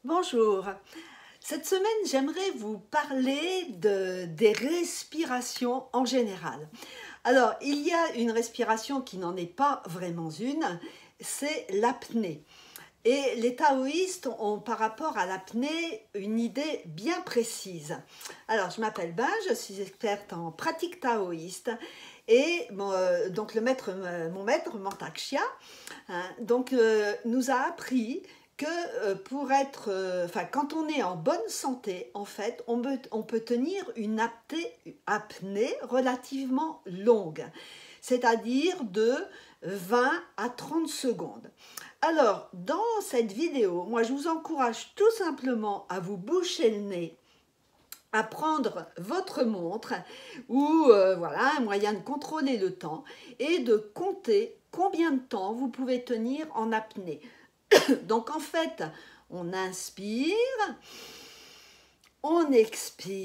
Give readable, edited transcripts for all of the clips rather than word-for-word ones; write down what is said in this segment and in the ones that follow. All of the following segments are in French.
Bonjour. Cette semaine, j'aimerais vous parler des respirations en général. Alors, il y a une respiration qui n'en est pas vraiment une, c'est l'apnée. Et les taoïstes ont par rapport à l'apnée une idée bien précise. Alors, je m'appelle Ben, je suis experte en pratique taoïste et donc mon maître Mantak Chia nous a appris que quand on est en bonne santé, en fait, on peut tenir une apnée relativement longue, c'est-à-dire de 20 à 30 secondes. Alors, dans cette vidéo, moi, je vous encourage tout simplement à vous boucher le nez, à prendre votre montre ou voilà, un moyen de contrôler le temps et de compter combien de temps vous pouvez tenir en apnée. Donc en fait, on inspire, on expire,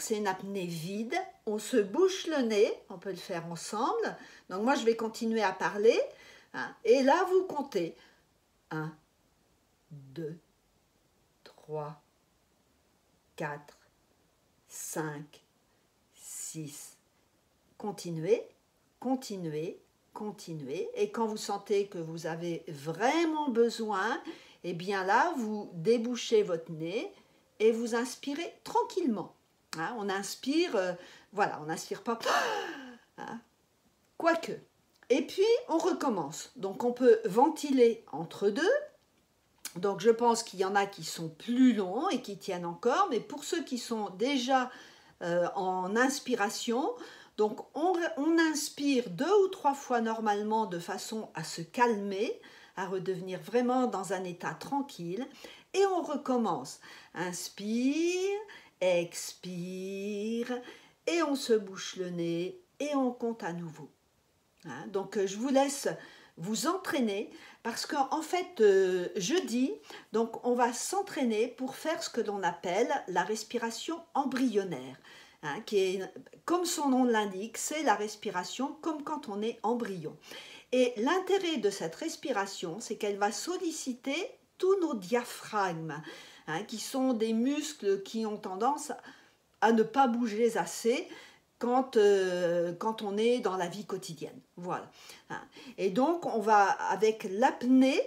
c'est une apnée vide, on se bouche le nez, on peut le faire ensemble. Donc moi je vais continuer à parler, et là vous comptez 1, 2, 3, 4, 5, 6, continuez, continuez, continuez, et quand vous sentez que vous avez vraiment besoin, et bien là, vous débouchez votre nez et vous inspirez tranquillement. On inspire, voilà, on n'inspire pas, quoique. Et puis, on recommence. Donc, on peut ventiler entre deux. Donc, je pense qu'il y en a qui sont plus longs et qui tiennent encore, mais pour ceux qui sont déjà en inspiration, donc on inspire 2 ou 3 fois normalement de façon à se calmer, à redevenir vraiment dans un état tranquille, et on recommence. Inspire, expire, et on se bouche le nez, et on compte à nouveau. Donc je vous laisse vous entraîner parce qu'en fait jeudi, donc on va s'entraîner pour faire ce que l'on appelle la respiration embryonnaire, qui est, comme son nom l'indique, c'est la respiration comme quand on est embryon. Et l'intérêt de cette respiration, c'est qu'elle va solliciter tous nos diaphragmes, qui sont des muscles qui ont tendance à ne pas bouger assez quand on est dans la vie quotidienne. Voilà. Et donc, on va, avec l'apnée,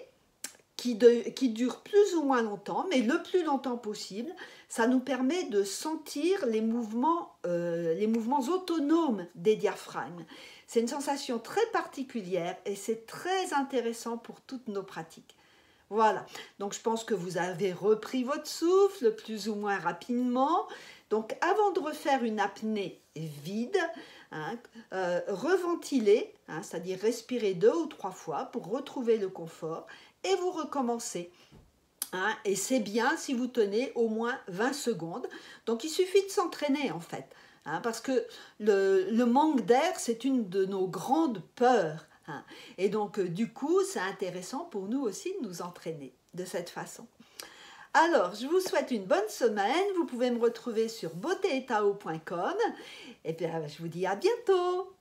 qui dure plus ou moins longtemps, mais le plus longtemps possible, ça nous permet de sentir les mouvements autonomes des diaphragmes. C'est une sensation très particulière et c'est très intéressant pour toutes nos pratiques. Voilà, donc je pense que vous avez repris votre souffle plus ou moins rapidement. Donc avant de refaire une apnée vide, reventilez, c'est-à-dire respirer 2 ou 3 fois pour retrouver le confort et vous recommencez. Et c'est bien si vous tenez au moins 20 secondes. Donc il suffit de s'entraîner en fait, parce que le manque d'air, c'est une de nos grandes peurs. Et donc, du coup, c'est intéressant pour nous aussi de nous entraîner de cette façon. Alors, je vous souhaite une bonne semaine. Vous pouvez me retrouver sur beautéetao.com. Et puis, je vous dis à bientôt.